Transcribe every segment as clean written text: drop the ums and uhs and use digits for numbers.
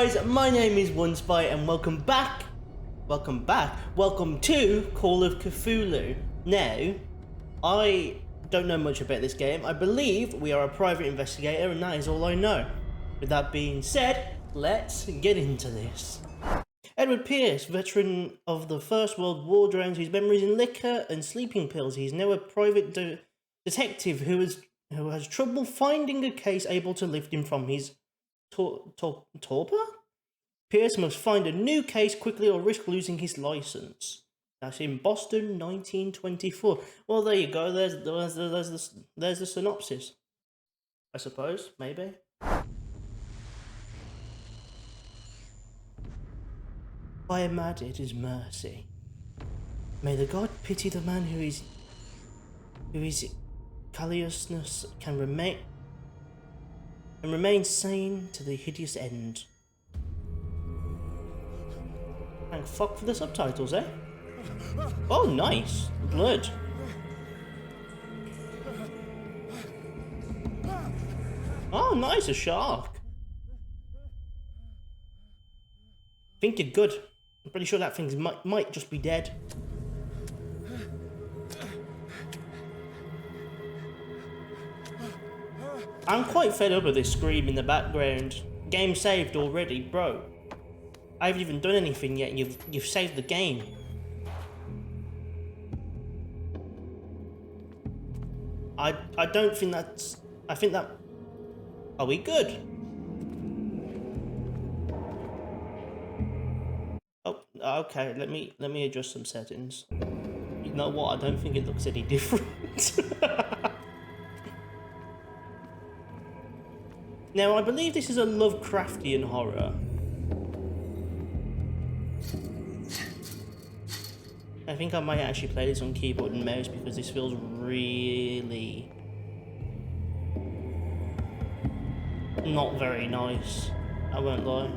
guys, my name is OnceByte and welcome to Call of Cthulhu. Now, I don't know much about this game. I believe we are a private investigator and that is all I know. With that being said, let's get into this. Edward Pierce, veteran of the First World War, drowns his memories in liquor and sleeping pills. He's now a private detective who has trouble finding a case able to lift him from his torpor? Pierce must find a new case quickly or risk losing his license. That's in Boston, 1924. Well, there you go. There's the synopsis. I suppose, maybe. By a mad it is mercy. May the god pity the man who is callousness can remain sane to the hideous end. Thank fuck for the subtitles, eh? Oh, nice. Blood. Oh, nice, a shark. I think you're good. I'm pretty sure that thing might just be dead. I'm quite fed up with this scream in the background. Game saved already, bro. I haven't even done anything yet and you've saved the game. I don't think that's... I think that... Are we good? Oh, okay, let me adjust some settings. You know what, I don't think it looks any different. Now, I believe this is a Lovecraftian horror. I think I might actually play this on keyboard and mouse because this feels really... not very nice. I won't lie.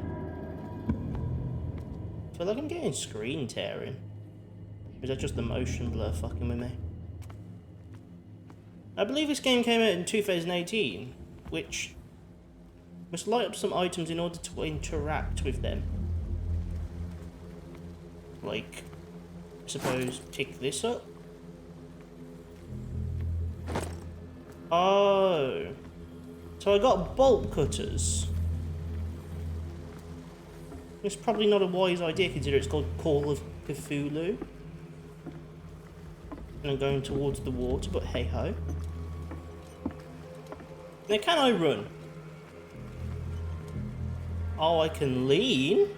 I feel like I'm getting screen tearing. Or is that just the motion blur fucking with me? I believe this game came out in 2018, which... must light up some items in order to interact with them. Like, I suppose, pick this up. Oh. So I got bolt cutters. It's probably not a wise idea considering it's called Call of Cthulhu. And I'm going towards the water, but hey ho. Now can I run? Oh, I can lean.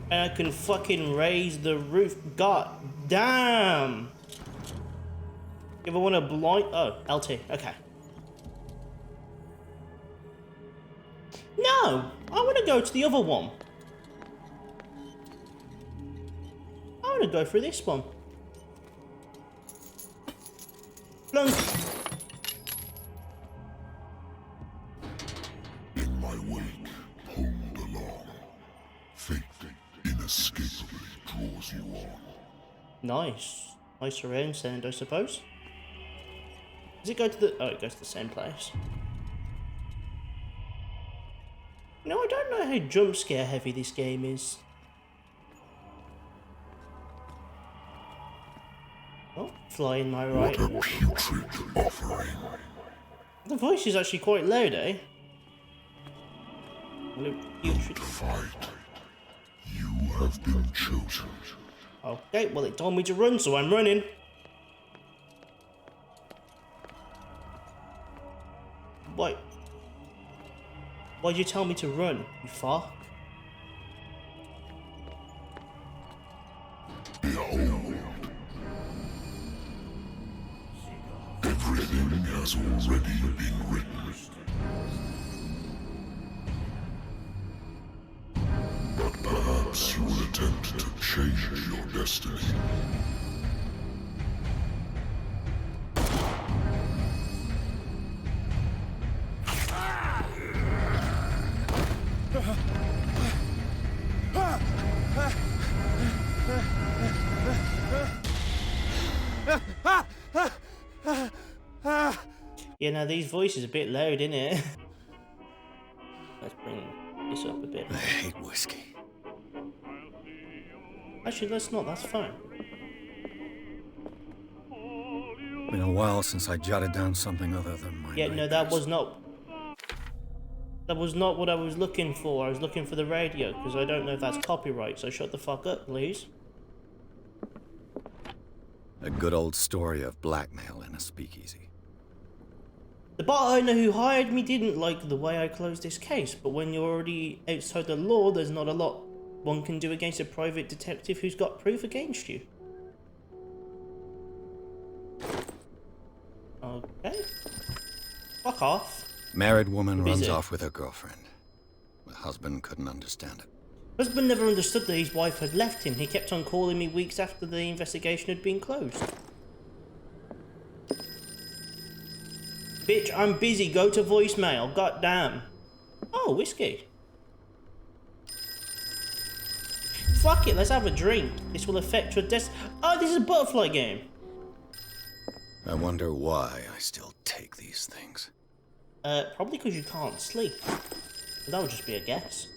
And I can fucking raise the roof. God damn. If I want to blind... Oh, LT. Okay. No! I want to go to the other one. I want to go for this one. Plunk. In my wake, pulled along. Fate inescapably draws you on. Nice. Nice surround sound, I suppose. Does it go to the... Oh, it goes to the same place. You know, I don't know how jump scare heavy this game is. Oh, fly in my right. What a putrid offering. The voice is actually quite loud, eh? To fight. You have been chosen. Okay, well it told me to run, so I'm running. Why? Why'd you tell me to run, you fuck? Behold. Everything has already been written. But perhaps you will attempt to change your destiny. Yeah, now these voices are a bit loud, innit? Let's bring this up a bit. I hate whiskey. Actually, let's not. That's fine. Been a while since I jotted down something other than my Yeah, no, nightmares. that was not. That was not what I was looking for. I was looking for the radio, because I don't know if that's copyright, so shut the fuck up, please. A good old story of blackmail in a speakeasy. The bar owner who hired me didn't like the way I closed this case, but when you're already outside the law, there's not a lot one can do against a private detective who's got proof against you. Okay. Fuck off. Married woman runs Busy. off with her girlfriend. The husband couldn't understand it. Husband never understood that his wife had left him. He kept on calling me weeks after the investigation had been closed. Bitch, I'm busy. Go to voicemail. Goddamn. Oh, whiskey. Fuck it, let's have a drink. This will affect your Oh, this is a butterfly game. I wonder why I still take these things. Probably because you can't sleep. But that would just be a guess.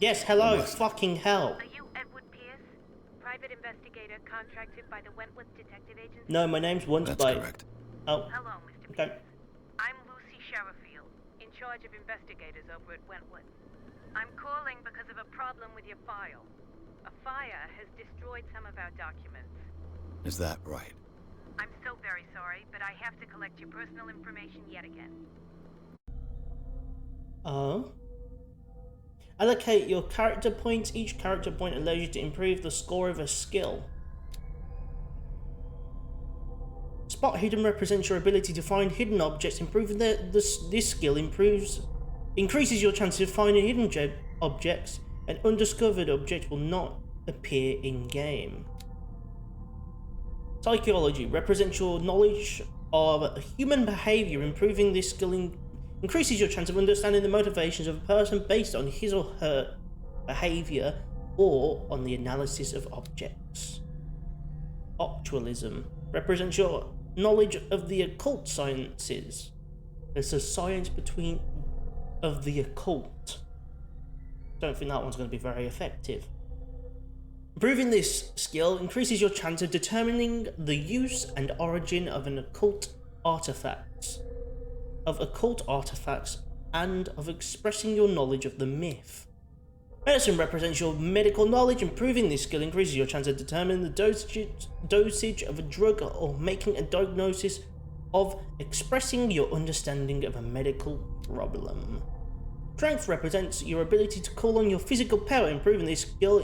Yes, hello, fucking hell. Are you Edward Pierce, private investigator contracted by the Wentworth Detective Agency? No, my name's That's OnceByte. correct. Oh, Hello, Mr. okay. Pierce. I'm Lucy Sherifield, in charge of investigators over at Wentworth. I'm calling because of a problem with your file. A fire has destroyed some of our documents. Is that right? I'm so very sorry, but I have to collect your personal information yet again. Oh. Allocate your character points. Each character point allows you to improve the score of a skill. Spot hidden represents your ability to find hidden objects. Improving this skill increases your chances of finding hidden objects. An undiscovered object will not appear in game. Psychology represents your knowledge of human behavior. Improving this skill increases your chance of understanding the motivations of a person based on his or her behavior or on the analysis of objects. Occultism represents your knowledge of the occult sciences. There's a science of the occult. Don't think that one's going to be very effective. Improving this skill increases your chance of determining the use and origin of occult artifacts, and of expressing your knowledge of the myth. Medicine represents your medical knowledge. Improving this skill increases your chance of determining the dosage of a drug or making a diagnosis of expressing your understanding of a medical problem. Strength represents your ability to call on your physical power. Improving this skill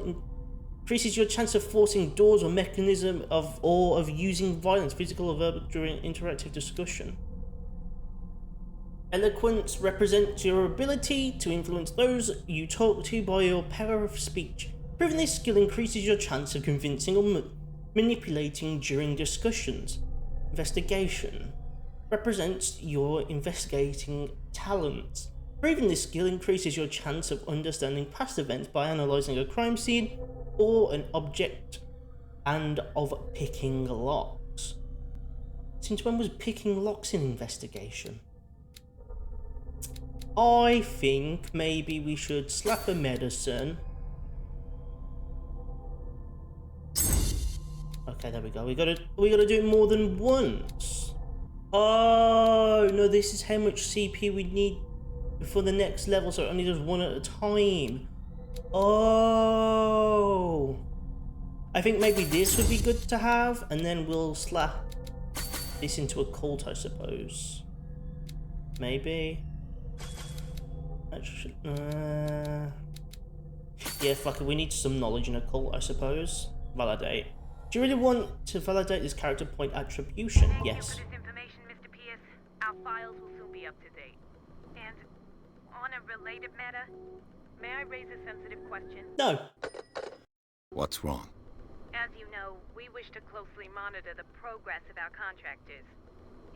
increases your chance of forcing doors or mechanism of using violence, physical or verbal, during interactive discussion. Eloquence represents your ability to influence those you talk to by your power of speech. Improving this skill increases your chance of convincing or manipulating during discussions. Investigation represents your investigating talents. Improving this skill increases your chance of understanding past events by analysing a crime scene or an object and of picking locks. Since when was picking locks in investigation? I think maybe we should slap a medicine. Okay, there we go. We gotta do it more than once. Oh no, this is how much CP we need before the next level, so it only does one at a time. Oh, I think maybe this would be good to have, and then we'll slap this into a cult, I suppose. Maybe. Yeah, fuck it, we need some knowledge in a cult, I suppose. Validate. Do you really want to validate this character point attribution? Yes. Thank you for this information, Mr. Pierce. Our files will soon be up to date. And on a related matter, may I raise a sensitive question? No. What's wrong? As you know, we wish to closely monitor the progress of our contractors.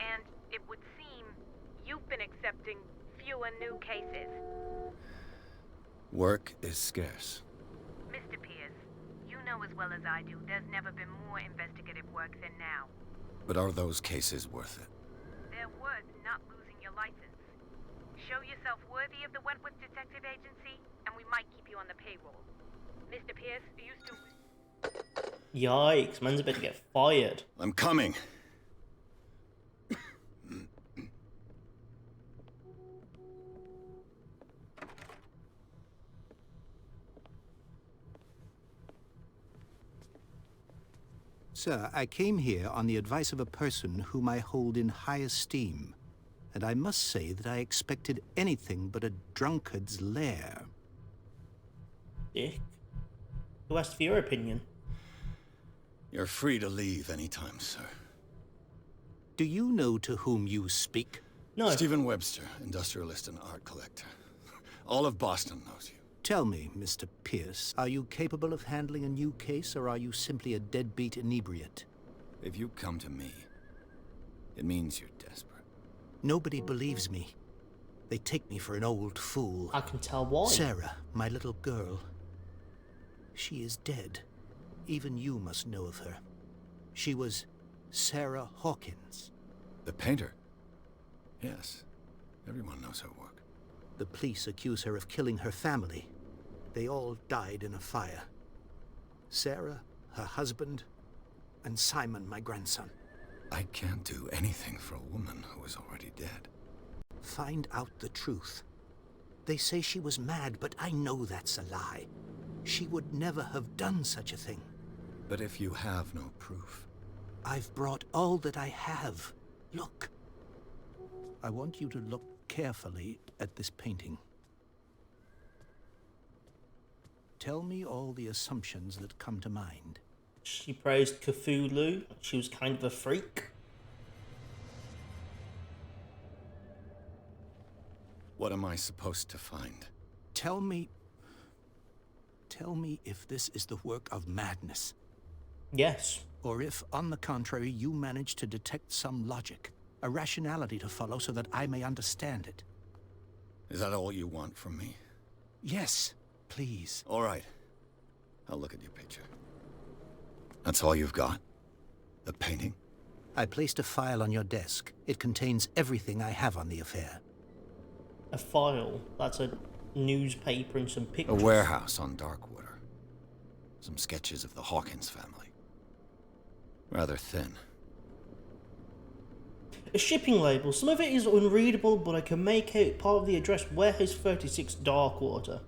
And it would seem you've been accepting fewer new cases. Work is scarce. Mr. Pierce, you know as well as I do, there's never been more investigative work than now. But are those cases worth it? They're worth not losing your license. show yourself worthy of the Wentworth Detective Agency, and we might keep you on the payroll. Mr. Pierce, are you still... Yikes, man's about to get fired. I'm coming. Sir, I came here on the advice of a person whom I hold in high esteem, and I must say that I expected anything but a drunkard's lair. Dick. Who asked for your opinion? You're free to leave anytime, sir. Do you know to whom you speak? No. Stephen Webster, industrialist and art collector. All of Boston knows you. Tell me, Mr. Pierce, are you capable of handling a new case, or are you simply a deadbeat inebriate? If you come to me, it means you're desperate. Nobody believes me. They take me for an old fool. I can tell why. Sarah, my little girl. She is dead. Even you must know of her. She was Sarah Hawkins. The painter? Yes. Everyone knows her work. The police accuse her of killing her family. They all died in a fire. Sarah, her husband, and Simon, my grandson. I can't do anything for a woman who is already dead. Find out the truth. They say she was mad, but I know that's a lie. She would never have done such a thing. But if you have no proof... I've brought all that I have. Look. I want you to look carefully at this painting. Tell me all the assumptions that come to mind. She praised Cthulhu. She was kind of a freak. What am I supposed to find? Tell me if this is the work of madness. Yes. Or if, on the contrary, you manage to detect some logic, a rationality to follow so that I may understand it. Is that all you want from me? Yes, please. All right. I'll look at your picture. That's all you've got? The painting? I placed a file on your desk. It contains everything I have on the affair. A file. That's a newspaper and some A pictures. warehouse on Darkwater. Some sketches of the Hawkins family. Rather thin. A shipping label. Some of it is unreadable, but I can make out part of the address Warehouse 36 Darkwater.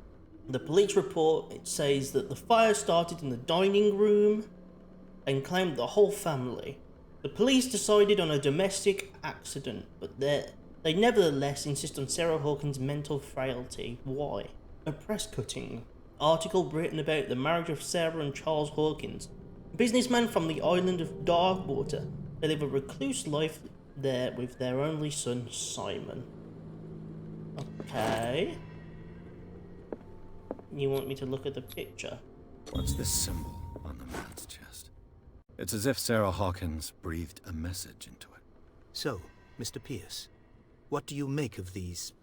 The police report, it says that the fire started in the dining room and claimed the whole family. The police decided on a domestic accident, but they nevertheless insist on Sarah Hawkins' mental frailty. Why? A press cutting. Article written about the marriage of Sarah and Charles Hawkins, a businessman from the island of Darkwater. They live a recluse life there with their only son, Simon. Okay. You want me to look at the picture? What's this symbol on the man's chest? It's as if Sarah Hawkins breathed a message into it. So, Mr. Pierce, what do you make of these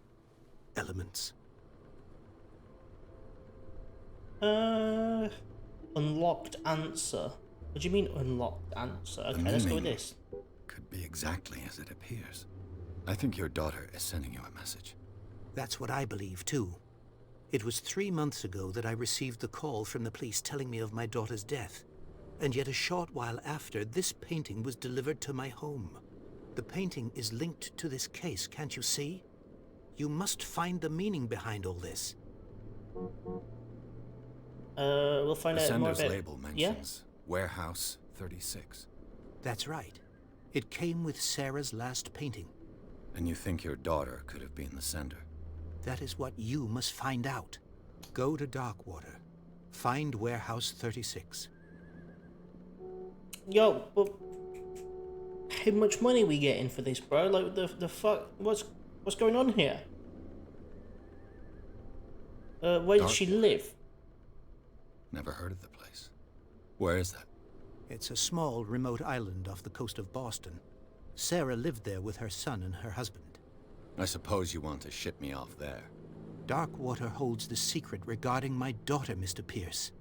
elements? Unlocked answer. What do you mean unlocked answer? Okay, let's go with meaning this. Could be exactly as it appears. I think your daughter is sending you a message. That's what I believe, too. It was 3 months ago that I received the call from the police telling me of my daughter's death. And yet a short while after, this painting was delivered to my home. The painting is linked to this case, can't you see? You must find the meaning behind all this. We'll find The out more sender's about... label mentions Warehouse 36. That's right. It came with Sarah's last painting. And you think your daughter could have been the sender? That is what you must find out. Go to Darkwater. Find Warehouse 36. Yo, but how much money we getting for this, bro? Like, the fuck? What's going on here? Where does she live? Never heard of the place. Where is that? It's a small, remote island off the coast of Boston. Sarah lived there with her son and her husband. I suppose you want to ship me off there. Darkwater holds the secret regarding my daughter, Mr. Pierce.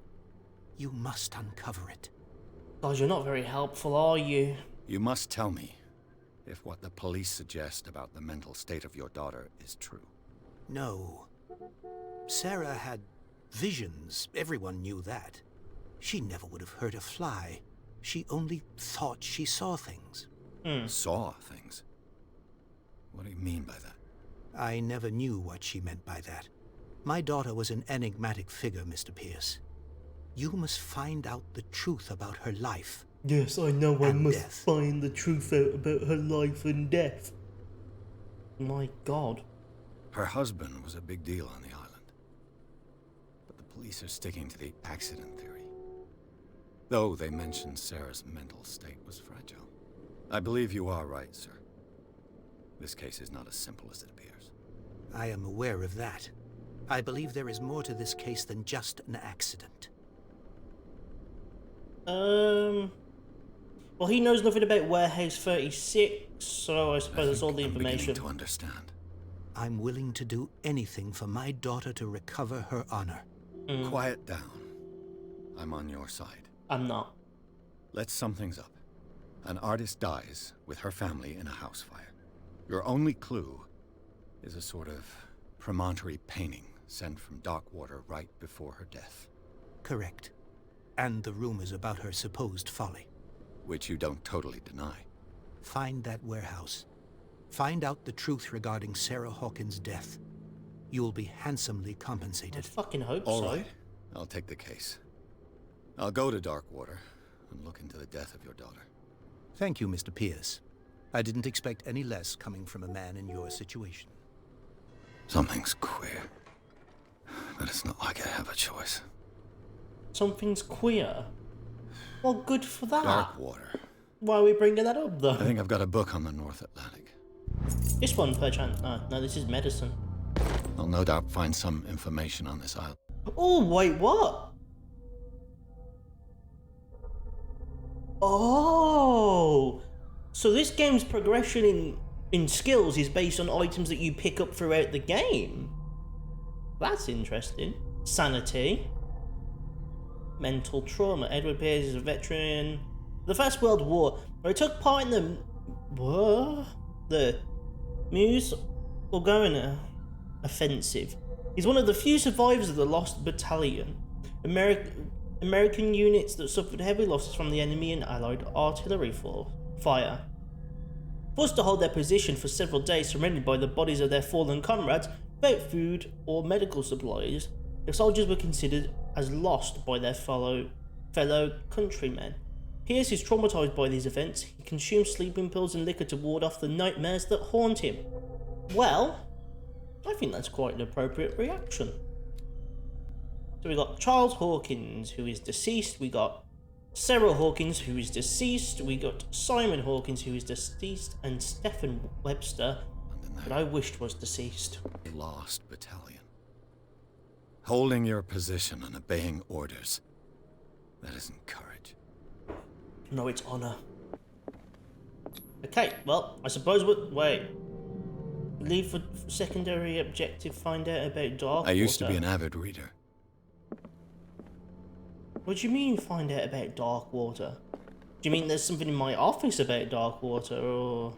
You must uncover it. God, you're not very helpful, are you? You must tell me if what the police suggest about the mental state of your daughter is true. No. Sarah had visions. Everyone knew that. She never would have hurt a fly. She only thought she saw things. Saw things? What do you mean by that? I never knew what she meant by that. My daughter was an enigmatic figure, Mr. Pierce. You must find out the truth about her life. Yes, I know I And must death. find the truth out about her life and death. My God. Her husband was a big deal on the island. But the police are sticking to the accident theory. Though they mentioned Sarah's mental state was fragile. I believe you are right, sir. This case is not as simple as it appears. I am aware of that. I believe there is more to this case than just an accident. Well, he knows nothing about Warehouse 36, so I suppose that's all the I'm beginning information. to understand. I'm willing to do anything for my daughter to recover her honor. Quiet down. I'm on your side. I'm not. Let's sum things up. An artist dies with her family in a house fire. Your only clue is a sort of promontory painting sent from Darkwater right before her death. Correct. And the rumors about her supposed folly. Which you don't totally deny. Find that warehouse. Find out the truth regarding Sarah Hawkins' death. You'll be handsomely I compensated. fucking hope All so. right. I'll take the case. I'll go to Darkwater and look into the death of your daughter. Thank you, Mr. Pierce. I didn't expect any less coming from a man in your situation. Something's queer. But it's not like I have a choice. Something's queer. Well, good for that. Darkwater. Why are we bringing that up, though? I think I've got a book on the North Atlantic. This one, perchance. No, this is medicine. I'll no doubt find some information on this island. Oh, wait, what? Oh! So this game's progression in skills is based on items that you pick up throughout the game. That's interesting. Sanity. Mental trauma. Edward Pierce is a veteran. The First World War, where he took part in the Meuse Orgona offensive. He's one of the few survivors of the Lost Battalion, American units that suffered heavy losses from the enemy and Allied artillery fire. Forced to hold their position for several days, surrounded by the bodies of their fallen comrades, without food or medical supplies, the soldiers were considered as lost by their fellow countrymen. Pierce is traumatized by these events. He consumes sleeping pills and liquor to ward off the nightmares that haunt him. Well, I think that's quite an appropriate reaction. So we got Charles Hawkins, who is deceased. We got Sarah Hawkins, who is deceased. We got Simon Hawkins, who is deceased, and Stephen Webster, that I wished was deceased. The Lost Battalion. Holding your position and obeying orders. That isn't courage. No, it's honor. Okay, well, I suppose wait. Leave for secondary objective, find out about Darkwater. I used to be an avid reader. What do you mean, find out about Darkwater? Do you mean there's something in my office about Darkwater, or...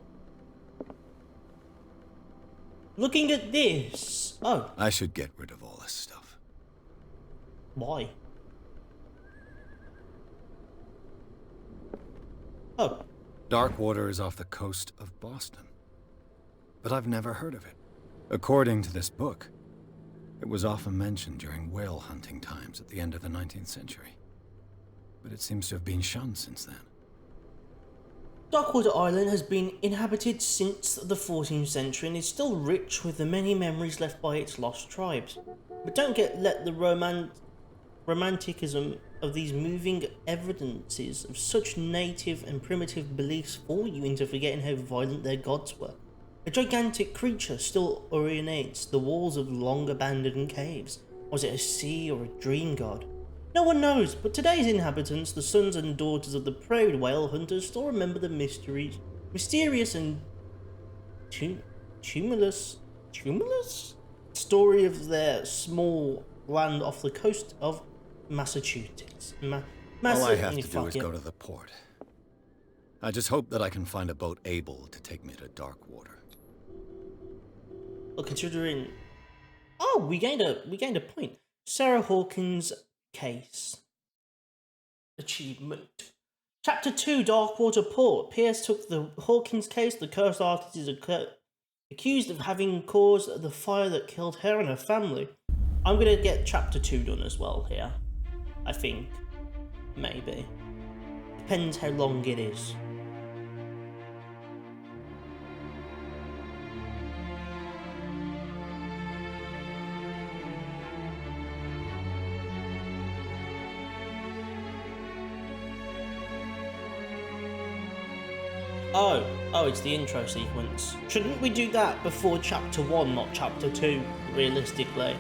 Looking at this... Oh, I should get rid of all this stuff. why? Oh, Darkwater is off the coast of Boston. But I've never heard of it. According to this book, it was often mentioned during whale hunting times at the end of the 19th century. But it seems to have been shunned since then. Darkwater Island has been inhabited since the 14th century and is still rich with the many memories left by its lost tribes. But don't let the romanticism of these moving evidences of such native and primitive beliefs fool you into forgetting how violent their gods were. A gigantic creature still ornates the walls of long-abandoned caves. Was it a sea or a dream god? No one knows, but today's inhabitants, the sons and daughters of the proud whale hunters, still remember the mysterious and tumultuous story of their small land off the coast of Massachusetts. All I have to do is go to the port. I just hope that I can find a boat able to take me to Darkwater. Well, considering Oh, we gained a point. Sarah Hawkins case. Achievement. Chapter 2, Darkwater Port. Pierce took the Hawkins case. The cursed artist is accused of having caused the fire that killed her and her family. I'm going to get Chapter 2 done as well here. I think. Maybe. Depends how long it is. Oh, it's the intro sequence. Shouldn't we do that before Chapter 1, not Chapter 2, realistically?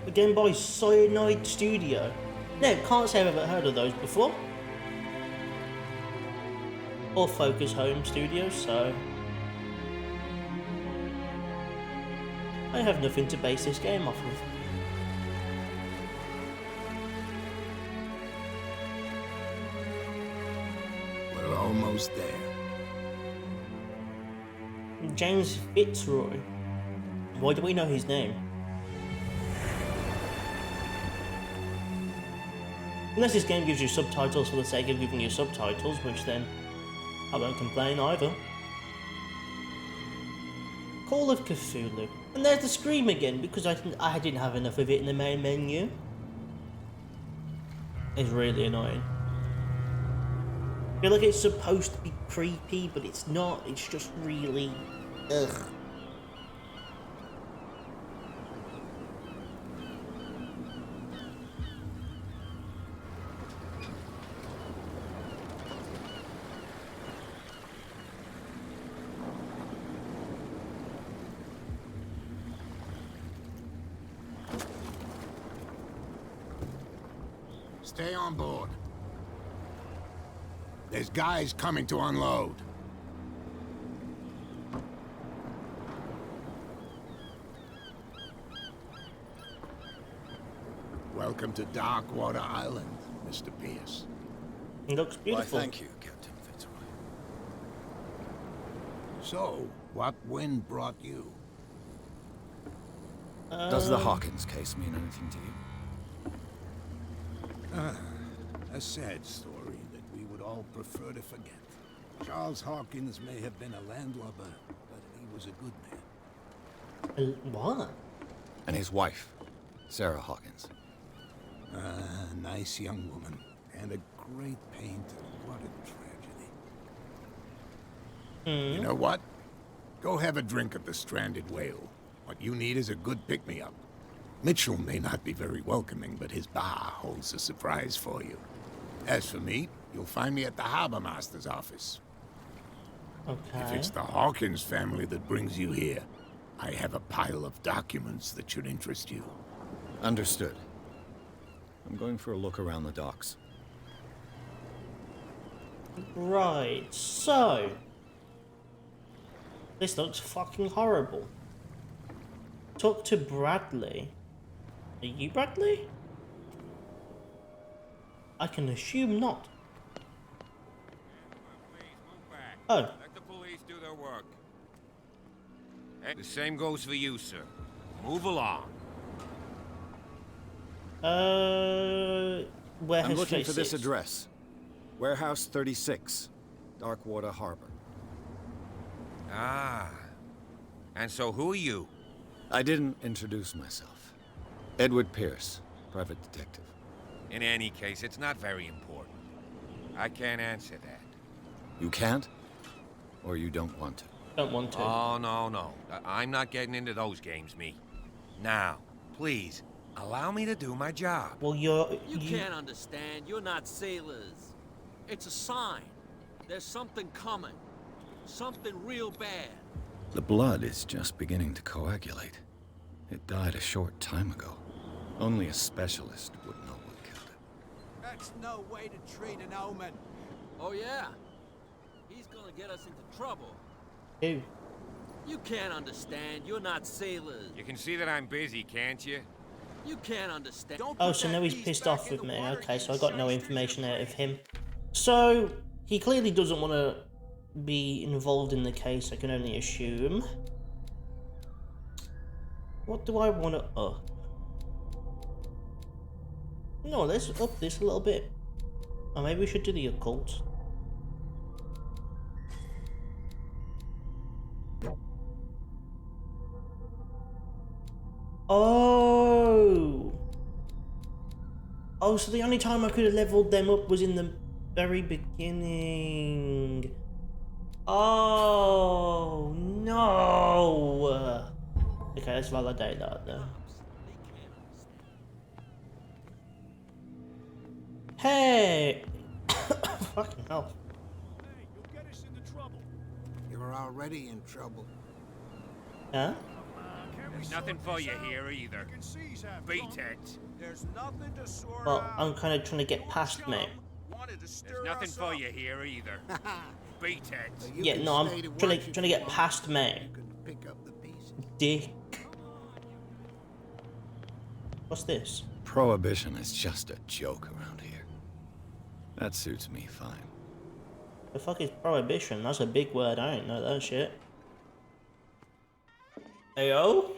Again by Cyanide Studio. No, can't say I've ever heard of those before. Or Focus Home Studios, so I have nothing to base this game off of. We're almost there. James Fitzroy. Why do we know his name? Unless this game gives you subtitles for the sake of giving you subtitles, which then I won't complain either. Call of Cthulhu. And there's the scream again, because I didn't have enough of it in the main menu. It's really annoying. I feel like it's supposed to be creepy, but it's not. It's just really... ugh. Stay on board. There's guys coming to unload. Welcome to Darkwater Island, Mr. Pierce. It looks beautiful. Why, thank you, Captain Fitzroy. So, what wind brought you? Does the Hawkins case mean anything to you? A sad story that we would all prefer to forget. Charles Hawkins may have been a landlubber, but he was a good man. What? And his wife, Sarah Hawkins. A nice young woman, and a great painter. What a tragedy. You know what? Go have a drink at the Stranded Whale. What you need is a good pick-me-up. Mitchell may not be very welcoming, but his bar holds a surprise for you. As for me, you'll find me at the Harbor Master's office. Okay. If it's the Hawkins family that brings you here, I have a pile of documents that should interest you. Understood. I'm going for a look around the docks. Right, so... this looks fucking horrible. Talk to Bradley. Are you Bradley? I can assume not. Please move back. Oh. Let the police do their work. And the same goes for you, sir. Move along. Warehouse I'm looking for 36. this address. Warehouse 36, Darkwater Harbor. Ah. And so who are you? I didn't introduce myself. Edward Pierce, private detective. In any case, it's not very important. I can't answer that. You can't? Or you don't want to? Don't want to. Oh, no. I'm not getting into those games, me. Now, please, allow me to do my job. Well, You can't understand. You're not sailors. It's a sign. There's something coming. Something real bad. The blood is just beginning to coagulate. It died a short time ago. Only a specialist would know what killed it. That's no way to treat an omen. Oh, yeah? He's gonna get us into trouble. Who? You can't understand. You're not sailors. You can see that I'm busy, can't you? You can't understand. Don't Oh, put so that now he's beast pissed back off in with the me. water, Okay, you so I got no shysters information and out of brave. him. So, he clearly doesn't want to be involved in the case, I can only assume. What do I want to up? No, let's up this a little bit. Or maybe we should do the occult. Oh! Oh, so the only time I could have leveled them up was in the very beginning. Oh, no! Okay, let's validate that then. Hey! Fucking hell. Hey, you'll get us into trouble. You're already in trouble. Huh? There's nothing for you here either. Beat it. There's nothing to sort Well, out. I'm kind of trying to get past me. Wanted to stir There's nothing us for up. you here either. Beat it. You Yeah, can no, I'm stay to trying watch to if get you want. past me. You can pick up the pieces. Dick. What's this? Prohibition is just a joke around here. That suits me fine. The fuck is prohibition? That's a big word, I ain't know that shit. Heyo?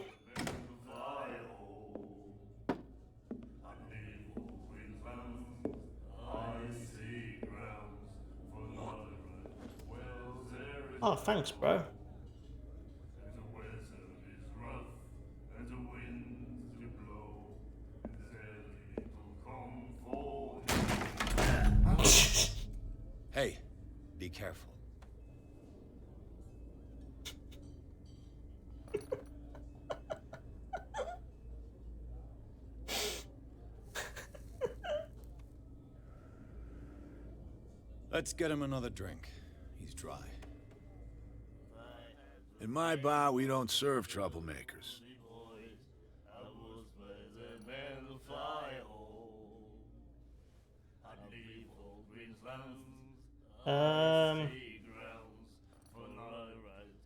Oh, thanks, bro. Hey, be careful. Let's get him another drink. He's dry. In my bar, we don't serve troublemakers.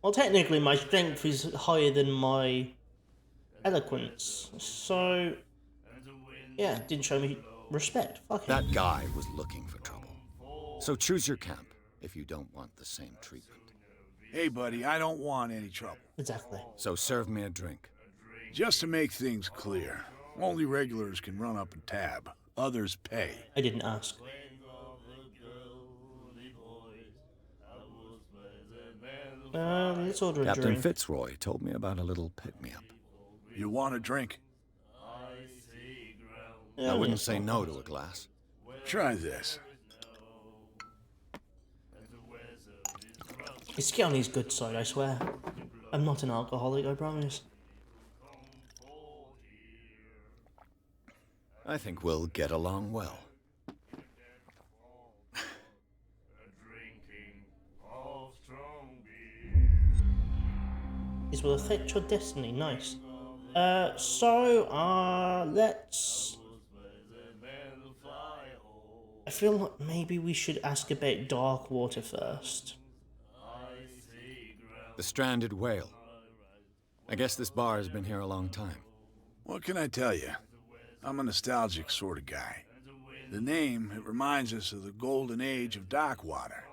Well, technically, my strength is higher than my eloquence, so yeah, didn't show me respect. Fuck him. That guy was looking for trouble. So choose your camp if you don't want the same treatment. Hey, buddy, I don't want any trouble. Exactly. So serve me a drink. Just to make things clear, only regulars can run up and tab. Others pay. I didn't ask. Let's order a Captain drink. Fitzroy told me about a little pick-me-up. You want a drink? I wouldn't say no to a glass. Try this. It's on his good side, I swear. I'm not an alcoholic, I promise. I think we'll get along well. This will affect your destiny, nice. Let's... I feel like maybe we should ask about Darkwater first. The stranded whale. I guess this bar has been here a long time. What can I tell you? I'm a nostalgic sort of guy. The name, it reminds us of the golden age of Darkwater,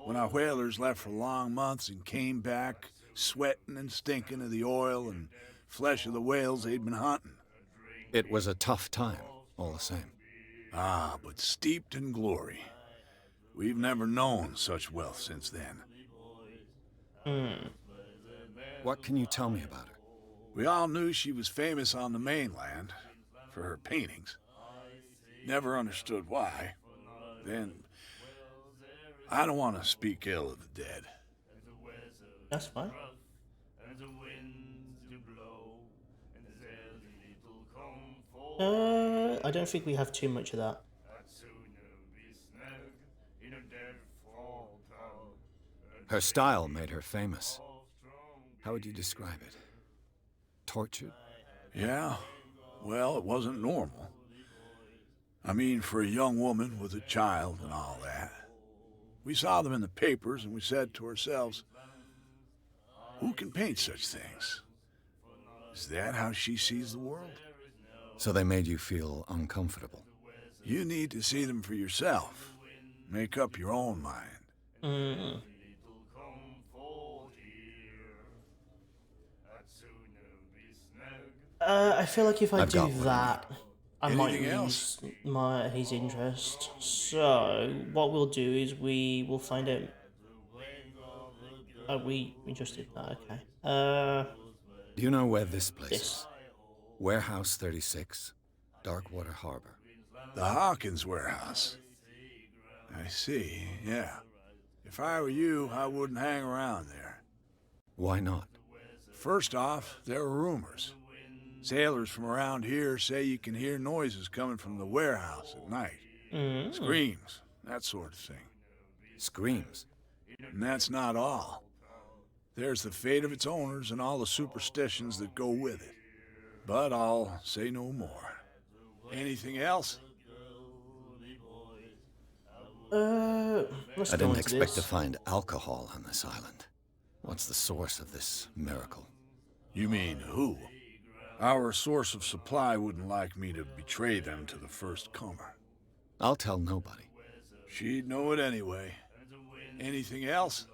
when our whalers left for long months and came back sweating and stinking of the oil and flesh of the whales they'd been hunting. It was a tough time, all the same. Ah, but steeped in glory. We've never known such wealth since then. What can you tell me about her? We all knew she was famous on the mainland for her paintings. Never understood why. Then, I don't want to speak ill of the dead. That's fine. I don't think we have too much of that. Her style made her famous. How would you describe it? Tortured? Yeah, well, it wasn't normal. I mean, for a young woman with a child and all that. We saw them in the papers and we said to ourselves, who can paint such things? Is that how she sees the world? So they made you feel uncomfortable. You need to see them for yourself. Make up your own mind. Mm. I feel like if I I've do got what I that, I might Anything lose his interest. So what we'll do is we will find out. Oh, we just did that. Okay. Do you know where this place This. is? Warehouse 36, Darkwater Harbor. The Hawkins warehouse. I see, yeah. If I were you, I wouldn't hang around there. Why not? First off, there are rumors. Sailors from around here say you can hear noises coming from the warehouse at night. Mm. Screams, that sort of thing. Screams. And that's not all. There's the fate of its owners and all the superstitions that go with it. But I'll say no more. Anything else? Let's I go didn't into expect to this. find alcohol on this island. What's the source of this miracle? You mean who? Our source of supply wouldn't like me to betray them to the first comer. I'll tell nobody. She'd know it anyway. Anything else?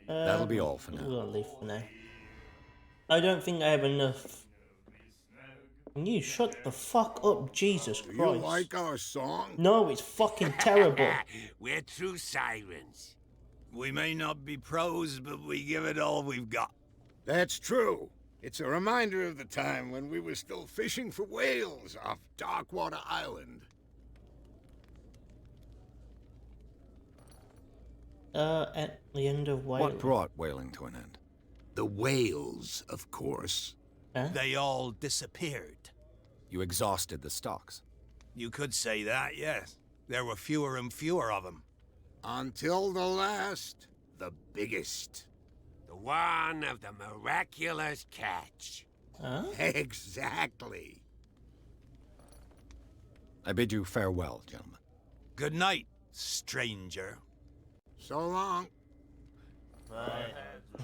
That'll be all for now. We'll leave for now. I don't think I have enough. Can you shut the fuck up, Jesus Christ? You like our song? No, it's fucking terrible. We're true sirens. We may not be pros, but we give it all we've got. That's true. It's a reminder of the time when we were still fishing for whales off Darkwater Island. At the end of whaling. What brought whaling to an end? The whales, of course. Huh? They all disappeared. You exhausted the stocks. You could say that, yes. There were fewer and fewer of them. Until the last, the biggest. The one of the miraculous catch. Huh? Exactly. I bid you farewell, gentlemen. Good night, stranger. So long.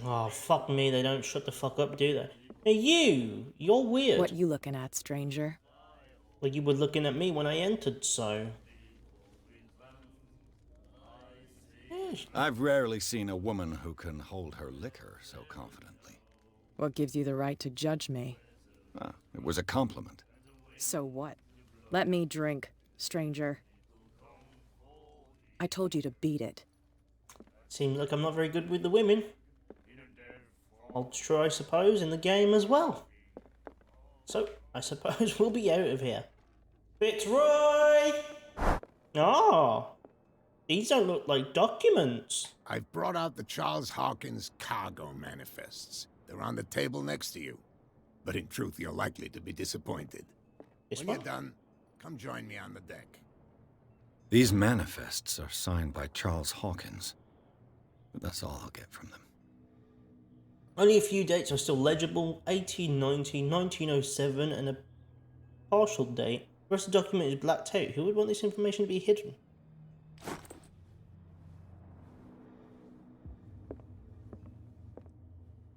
Oh, fuck me, they don't shut the fuck up, do they? Hey, you're weird. What you looking at, stranger? Well, you were looking at me when I entered, so... I've rarely seen a woman who can hold her liquor so confidently. What gives you the right to judge me? Ah, it was a compliment. So what? Let me drink, stranger. I told you to beat it. Seems like I'm not very good with the women. I'll try, I suppose, in the game as well. So, I suppose we'll be out of here. Fitzroy! Oh, these don't look like documents. I've brought out the Charles Hawkins cargo manifests. They're on the table next to you. But in truth, you're likely to be disappointed. This When one? you're done, come join me on the deck. These manifests are signed by Charles Hawkins. But that's all I'll get from them. Only a few dates are still legible. 1890, 1907, and a partial date. The rest of the document is blacked out. Who would want this information to be hidden?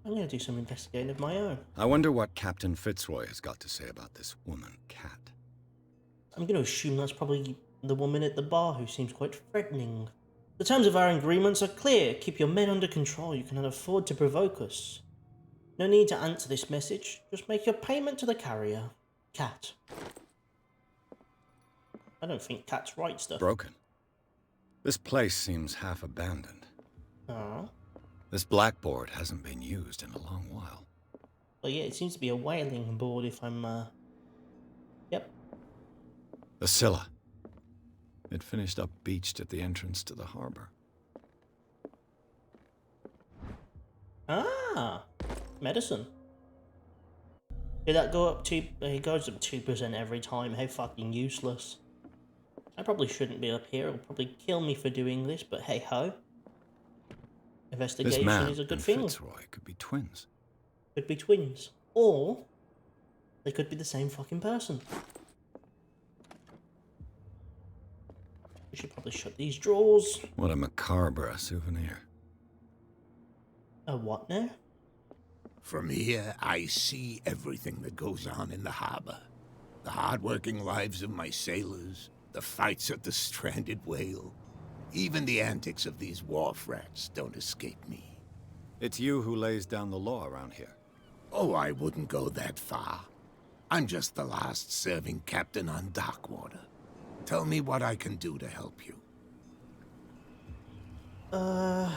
I'm going to do some investigating of my own. I wonder what Captain Fitzroy has got to say about this woman, Cat. I'm going to assume that's probably the woman at the bar who seems quite threatening. The terms of our agreements are clear. Keep your men under control. You cannot afford to provoke us. No need to answer this message. Just make your payment to the carrier. Cat. I don't think Cat's right stuff. Broken. This place seems half abandoned. Oh. This blackboard hasn't been used in a long while. Well, yeah, it seems to be a whaling board if I'm, Yep. The Scylla. It finished up beached at the entrance to the harbor. Ah! Medicine. Did that go up to... It goes up 2% every time. How fucking useless. I probably shouldn't be up here. It'll probably kill me for doing this, but hey-ho. This Investigation man is a good and thing. Fitzroy could be twins. Could be twins. Or they could be the same fucking person. We should probably shut these drawers. What a macabre souvenir. A what now? From here, I see everything that goes on in the harbor. The hard-working lives of my sailors, the fights at the stranded whale. Even the antics of these wharf rats don't escape me. It's you who lays down the law around here. Oh, I wouldn't go that far. I'm just the last serving captain on Darkwater. Tell me what I can do to help you. The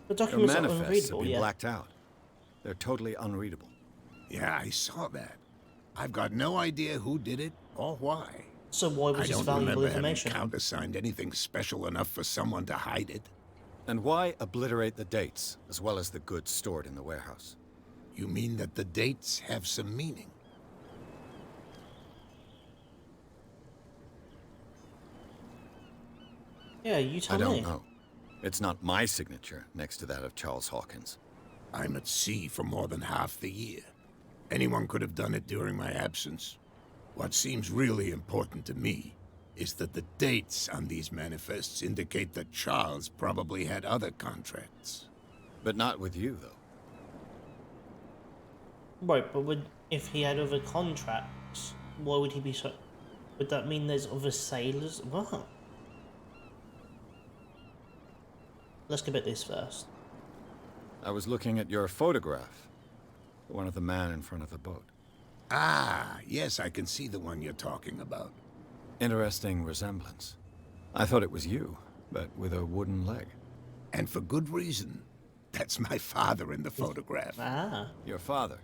Your documents are manifests have unreadable, been yeah. blacked out. They're totally unreadable. Yeah, I saw that. I've got no idea who did it or why. So why was I this don't valuable remember information? having countersigned anything special enough for someone to hide it. And why obliterate the dates, as well as the goods stored in the warehouse? You mean that the dates have some meaning? Yeah, you tell I don't me. know. It's not my signature next to that of Charles Hawkins. I'm at sea for more than half the year. Anyone could have done it during my absence. What seems really important to me is that the dates on these manifests indicate that Charles probably had other contracts. But not with you, though. Right, but if he had other contracts, why would he be so... Would that mean there's other sailors? What? Let's get at this first. I was looking at your photograph. The one of the man in front of the boat. Ah, yes, I can see the one you're talking about. Interesting resemblance. I thought it was you, but with a wooden leg. And for good reason. That's my father in the photograph. Ah. Your father?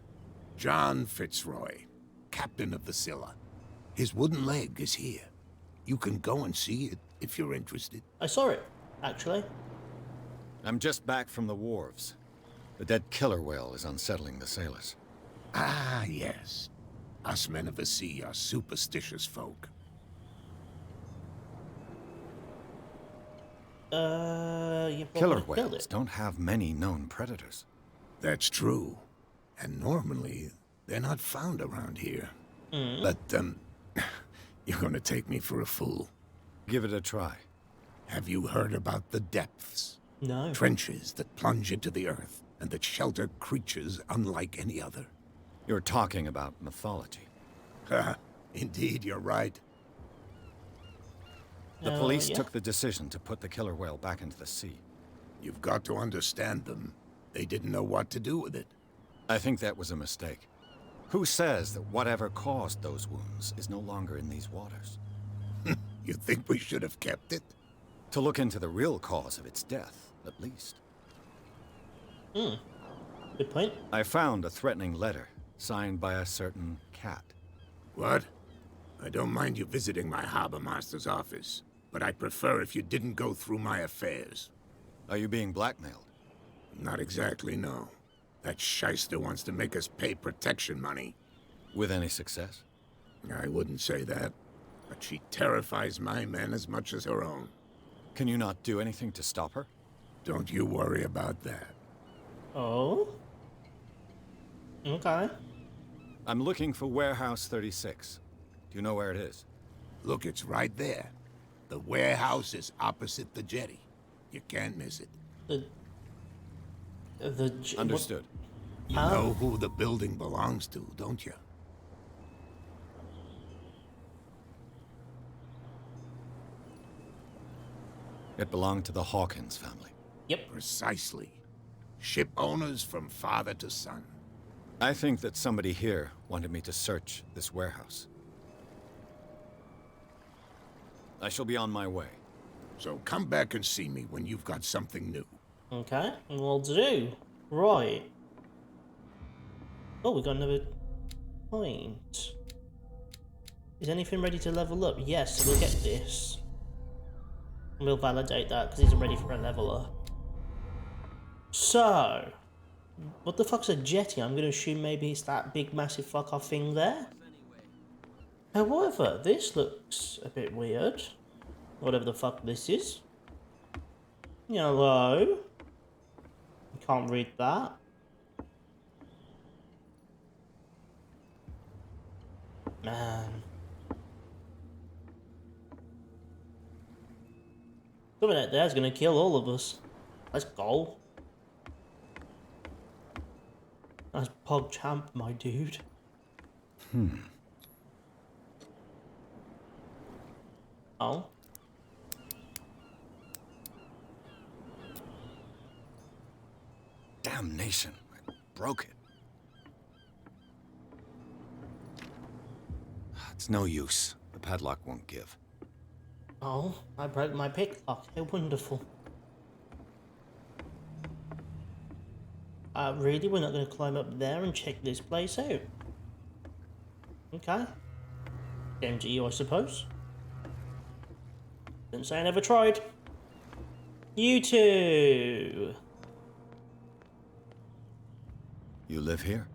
John Fitzroy, captain of the Scylla. His wooden leg is here. You can go and see it if you're interested. I saw it, actually. I'm just back from the wharves. The dead killer whale is unsettling the sailors. Ah, yes. Us men of the sea are superstitious folk. You Killer probably killed whales it. don't have many known predators. That's true. And normally, they're not found around here. But, you're gonna take me for a fool. Give it a try. Have you heard about the depths? No. Trenches that plunge into the earth and that shelter creatures unlike any other. You're talking about mythology. Indeed, you're right. The police yeah. took the decision to put the killer whale back into the sea. You've got to understand them. They didn't know what to do with it. I think that was a mistake. Who says that whatever caused those wounds is no longer in these waters? You think we should have kept it? To look into the real cause of its death, at least. Good point. I found a threatening letter, signed by a certain cat. What? I don't mind you visiting my harbor master's office, but I'd prefer if you didn't go through my affairs. Are you being blackmailed? Not exactly, no. That shyster wants to make us pay protection money. With any success? I wouldn't say that, but she terrifies my men as much as her own. Can you not do anything to stop her? Don't you worry about that. Oh? Okay. I'm looking for Warehouse 36. Do you know where it is? Look, it's right there. The warehouse is opposite the jetty. You can't miss it. Understood. You know who the building belongs to, don't you? It belonged to the Hawkins family. Yep. Precisely. Ship owners from father to son. I think that somebody here wanted me to search this warehouse. I shall be on my way. So come back and see me when you've got something new. Okay, will do. Right. Oh, we got another point. Is anything ready to level up? Yes, so we'll get this. And we'll validate that because he's ready for a level up. So, what the fuck's a jetty? I'm going to assume maybe it's that big massive fuck off thing there. However, this looks a bit weird. Whatever the fuck this is. Hello? Can't read that. Man. Something out there's gonna kill all of us. Let's go. PogChamp, my dude. Oh. Damnation. I broke it. It's no use. The padlock won't give. Oh, I broke my picklock. How wonderful. Really? We're not going to climb up there and check this place out? Okay. Game to you, I suppose. Didn't say I never tried. You two! You live here?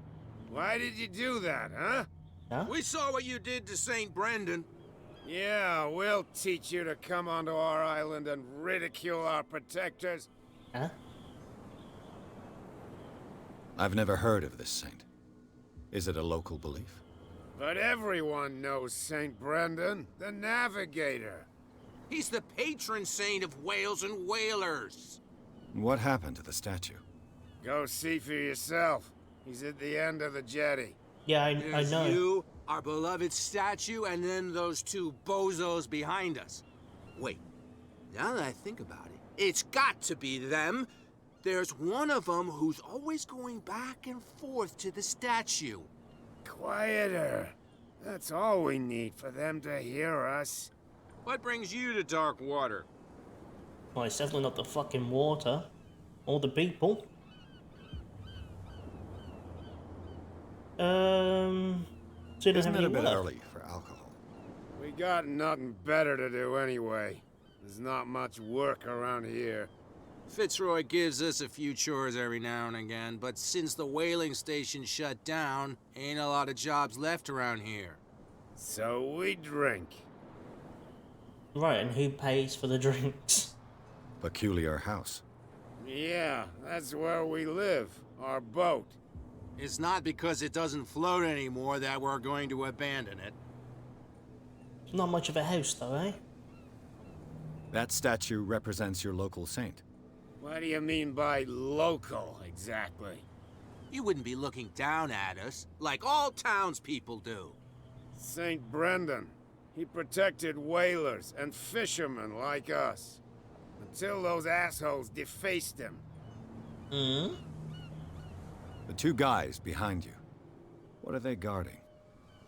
Why did you do that, huh? Huh? We saw what you did to St. Brendan. Yeah, we'll teach you to come onto our island and ridicule our protectors. Huh? I've never heard of this saint. Is it a local belief? But everyone knows St. Brendan, the Navigator. He's the patron saint of whales and whalers. What happened to the statue? Go see for yourself. He's at the end of the jetty. Yeah, I There's know. you, our beloved statue, and then those two bozos behind us. Wait, now that I think about it, it's got to be them. There's one of them who's always going back and forth to the statue. Quieter. That's all we need for them to hear us. What brings you to Darkwater? Well, it's definitely not the fucking water. Or the people. So Isn't it a bit early for alcohol? We got nothing better to do anyway. There's not much work around here. Fitzroy gives us a few chores every now and again, but since the whaling station shut down, ain't a lot of jobs left around here. So we drink. Right, and who pays for the drinks? Peculiar house. Yeah, that's where we live. Our boat. It's not because it doesn't float anymore that we're going to abandon it. It's not much of a house, though, eh? That statue represents your local saint. What do you mean by local, exactly? You wouldn't be looking down at us, like all townspeople do. St. Brendan. He protected whalers and fishermen like us. Until those assholes defaced him. Hmm? The two guys behind you. What are they guarding?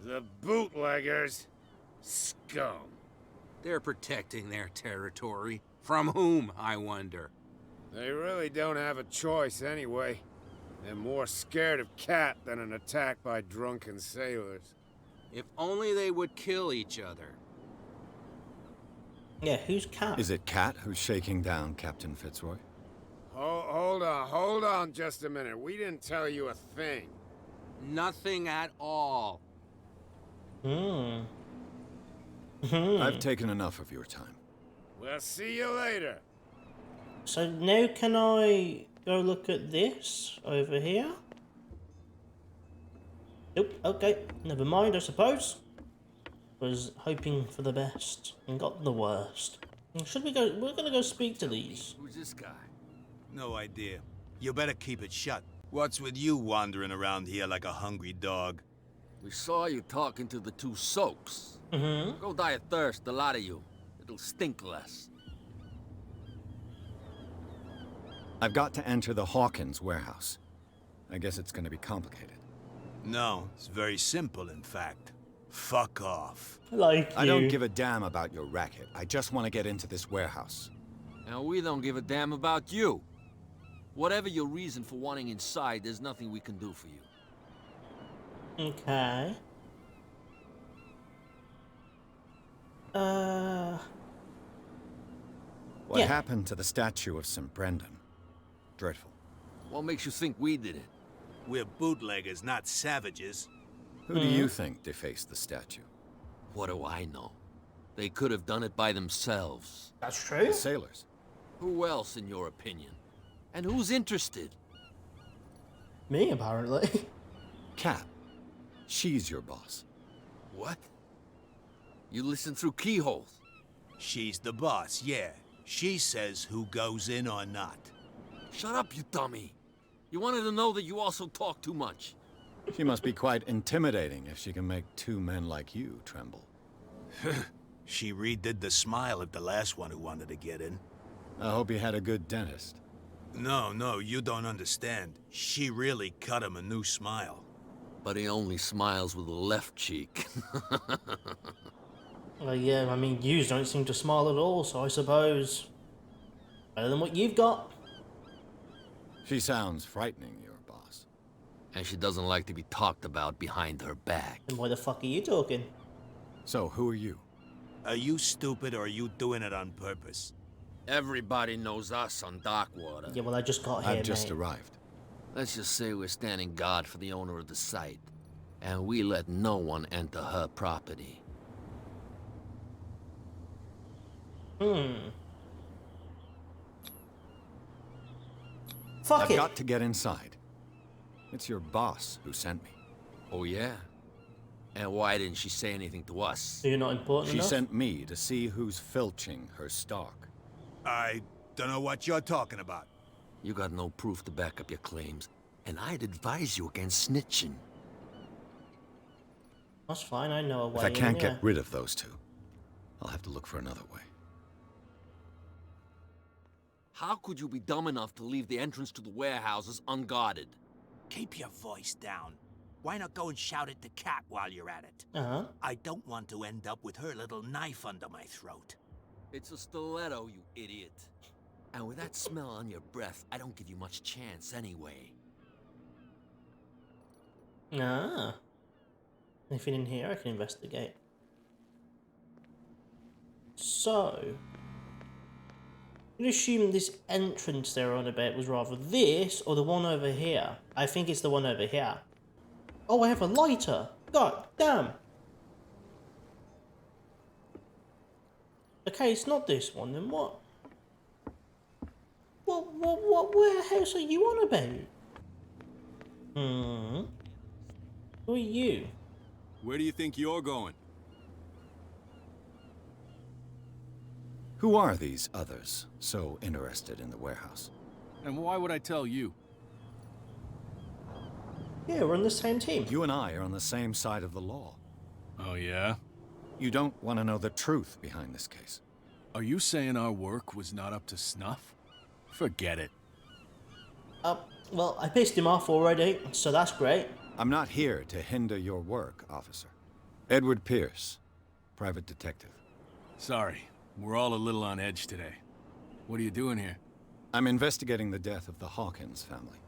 The bootleggers. Scum. They're protecting their territory. From whom, I wonder? They really don't have a choice anyway. They're more scared of Cat than an attack by drunken sailors. If only they would kill each other. Yeah, who's Cat? Is it Cat who's shaking down Captain Fitzroy? Hold on just a minute. We didn't tell you a thing. Nothing at all. I've taken enough of your time. We'll see you later. So now can I go look at this over here? Nope, okay, never mind, I suppose. Was hoping for the best and got the worst. Should we go? We're gonna go speak to these. Who's this guy? No idea. You better keep it shut. What's with you wandering around here like a hungry dog? We saw you talking to the two soaks. Mm-hmm. Go die of thirst, the lot of you. It'll stink less. I've got to enter the Hawkins warehouse. I guess it's gonna be complicated. No, it's very simple, in fact. Fuck off. Like I don't give a damn about your racket. I just want to get into this warehouse. And we don't give a damn about you. Whatever your reason for wanting inside, there's nothing we can do for you. Okay. What Yeah. happened to the statue of St. Brendan? Dreadful. What makes you think we did it? We're bootleggers, not savages. Who do you think defaced the statue? What do I know? They could have done it by themselves. That's true. The sailors. Who else, in your opinion? And who's interested? Me, apparently. Cat. She's your boss. What? You listen through keyholes. She's the boss, yeah. She says who goes in or not. Shut up, you dummy. You wanted to know that you also talk too much. She must be quite intimidating if she can make two men like you tremble. She redid the smile of the last one who wanted to get in. I hope he had a good dentist. No, you don't understand. She really cut him a new smile. But he only smiles with the left cheek. Well, yeah, I mean, you don't seem to smile at all, so I suppose better than what you've got. She sounds frightening, your boss. And she doesn't like to be talked about behind her back. Then why the fuck are you talking? So, who are you? Are you stupid or are you doing it on purpose? Everybody knows us on Darkwater. Yeah, well, I just got here, I've just mate. arrived. Let's just say we're standing guard for the owner of the site. And we let no one enter her property. Fuck I've it. got to get inside. It's your boss who sent me. Oh, yeah? And why didn't she say anything to us? So you're not important She enough? sent me to see who's filching her stock. I don't know what you're talking about. You got no proof to back up your claims, and I'd advise you against snitching. That's fine, I know a way. If I can't anyway. get rid of those two, I'll have to look for another way. How could you be dumb enough to leave the entrance to the warehouses unguarded? Keep your voice down. Why not go and shout at the cat while you're at it? Uh-huh. I don't want to end up with her little knife under my throat. It's a stiletto, you idiot. And with that smell on your breath, I don't give you much chance anyway. Ah. Anything in here I can investigate. So, I'm gonna assume this entrance they're on about was rather this or the one over here. I think it's the one over here. Oh, I have a lighter. God damn. Okay, it's not this one. Then what? What warehouse are you on about? Who are you? Where do you think you're going? Who are these others so interested in the warehouse? And why would I tell you? Yeah, we're on the same team. You and I are on the same side of the law. Oh, yeah? You don't want to know the truth behind this case. Are you saying our work was not up to snuff? Forget it. Well, I pissed him off already, so that's great. I'm not here to hinder your work, officer. Edward Pierce, private detective. Sorry, we're all a little on edge today. What are you doing here? I'm investigating the death of the Hawkins family.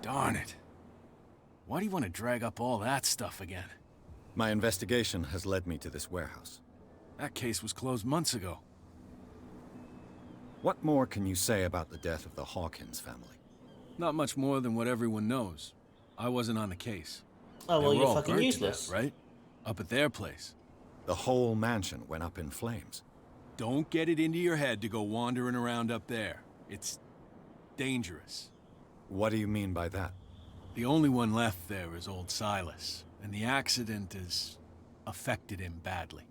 Darn it. Why do you want to drag up all that stuff again? My investigation has led me to this warehouse. That case was closed months ago. What more can you say about the death of the Hawkins family? Not much more than what everyone knows. I wasn't on the case. Oh, well, They were you're all fucking burnt to useless. death, right? Up at their place. The whole mansion went up in flames. Don't get it into your head to go wandering around up there. It's dangerous. What do you mean by that? The only one left there is old Silas, and the accident has affected him badly.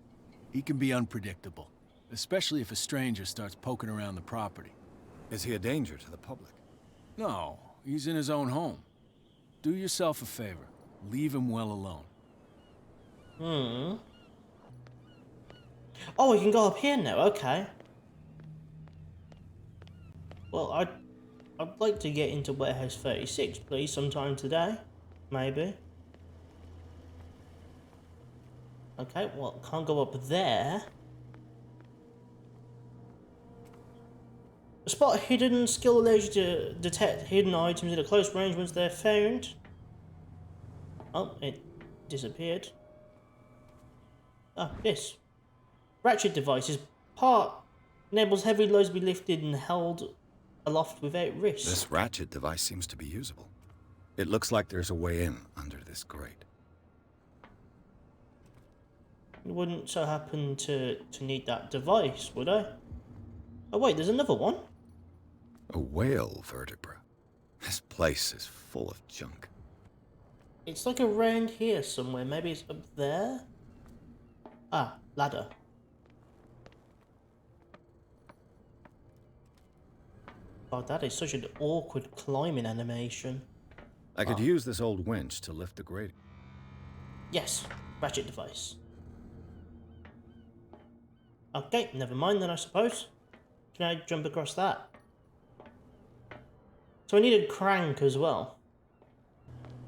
He can be unpredictable, especially if a stranger starts poking around the property. Is he a danger to the public? No, he's in his own home. Do yourself a favor. Leave him well alone. Oh, we can go up here now, okay. Well, I'd like to get into Warehouse 36, please, sometime today. Maybe. Okay, well, can't go up there. A spot hidden skill allows you to detect hidden items at a close range once they're found. Oh, it disappeared. Ah, this. Ratchet devices. Part enables heavy loads to be lifted and held aloft without risk. This ratchet device seems to be usable. It looks like there's a way in under this grate. You wouldn't so happen to need that device, would I? Oh wait, there's another one. A whale vertebra. This place is full of junk. It's like around here somewhere. Maybe it's up there? Ah, ladder. God, that is such an awkward climbing animation. I could use this old winch to lift the grating. Yes, ratchet device. Okay, never mind then, I suppose. Can I jump across that? So I need a crank as well.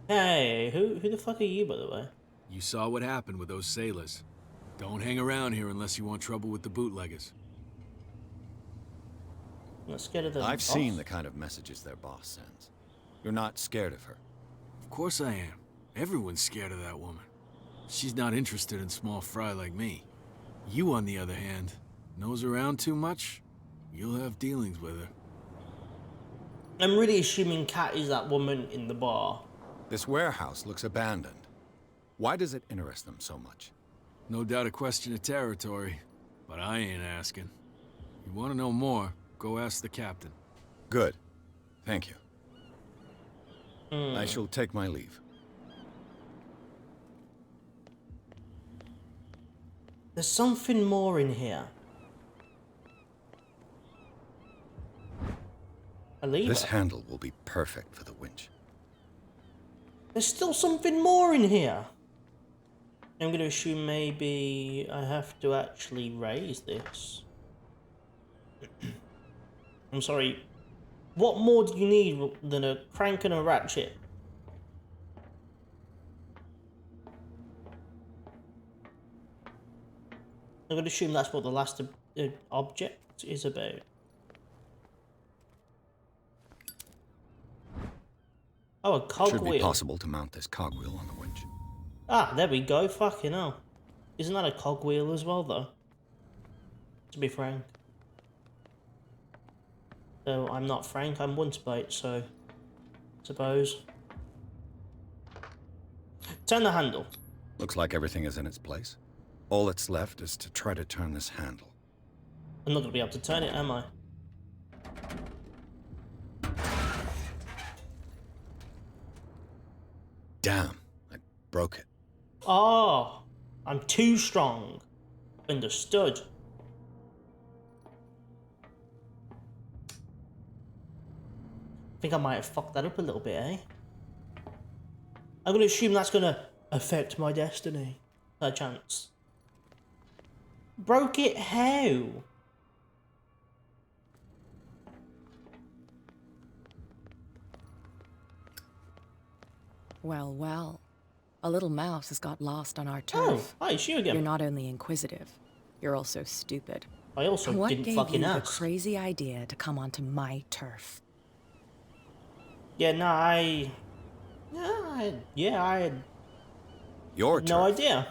Hey, who the fuck are you, by the way? You saw what happened with those sailors. Don't hang around here unless you want trouble with the bootleggers. I'm not scared of them. I've seen the kind of messages their boss sends. You're not scared of her. Of course I am. Everyone's scared of that woman. She's not interested in small fry like me. You, on the other hand, nose around too much, you'll have dealings with her. I'm really assuming Kat is that woman in the bar. This warehouse looks abandoned. Why does it interest them so much? No doubt a question of territory, but I ain't asking. You want to know more, go ask the captain. Good. Thank you. I shall take my leave. There's something more in here. A lever. This handle will be perfect for the winch. There's still something more in here. I'm going to assume maybe I have to actually raise this. I'm sorry. What more do you need than a crank and a ratchet? I'm going to assume that's what the last object is about. Oh, a cogwheel. Should be possible to mount this cogwheel on the winch. Ah, there we go. Fucking hell. Isn't that a cogwheel as well, though? To be frank. So, I'm not Frank, I'm OnceByte, so... suppose. Turn the handle. Looks like everything is in its place. All that's left is to try to turn this handle. I'm not going to be able to turn it, am I? Damn, I broke it. Oh, I'm too strong. Understood. I think I might have fucked that up a little bit, eh? I'm going to assume that's going to affect my destiny. A chance. Broke it how? Well, well. A little mouse has got lost on our turf. Oh, hi, it's you again. You're not only inquisitive, you're also stupid. I also what didn't gave fucking you ask. the crazy idea to come onto my turf? Yeah, no, I had Your turf? no idea.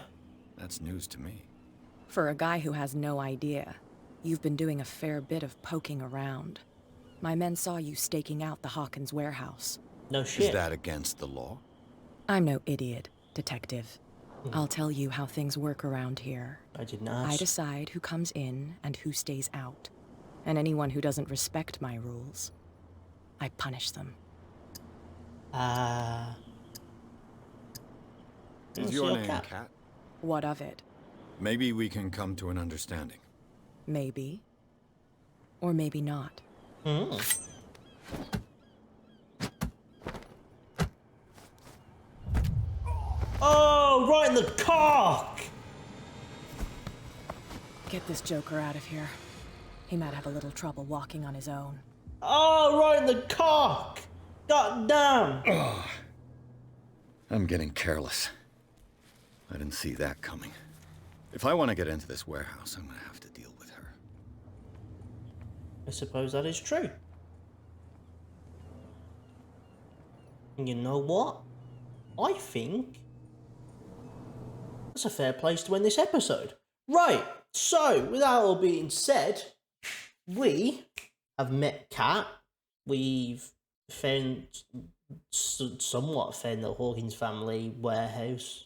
That's news to me. For a guy who has no idea, you've been doing a fair bit of poking around. My men saw you staking out the Hawkins warehouse. No shit. Is that against the law? I'm no idiot, detective. I'll tell you how things work around here. I didn't ask. I decide who comes in and who stays out. And anyone who doesn't respect my rules, I punish them. Is your name Kat? What of it? Maybe we can come to an understanding. Maybe. Or maybe not. Oh, right in the cock! Get this joker out of here. He might have a little trouble walking on his own. Oh, right in the cock! God damn! I'm getting careless. I didn't see that coming. If I want to get into this warehouse, I'm gonna have to deal with her. I suppose that is true. And you know what? I think that's a fair place to end this episode. Right, so with that all being said, we have met Kat. We've somewhat found the Hawkins family warehouse.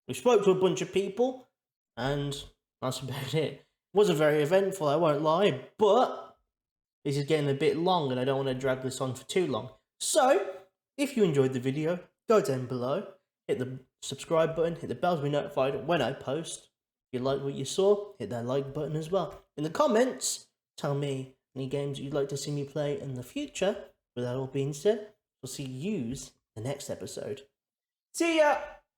We spoke to a bunch of people, and that's about it. It wasn't very eventful, I won't lie, but this is getting a bit long and I don't want to drag this on for too long. So, if you enjoyed the video, go down below, hit the subscribe button, hit the bell to be notified when I post. If you like what you saw, hit that like button as well. In the comments, tell me any games you'd like to see me play in the future. With that all being said, we'll see yous the next episode. See ya!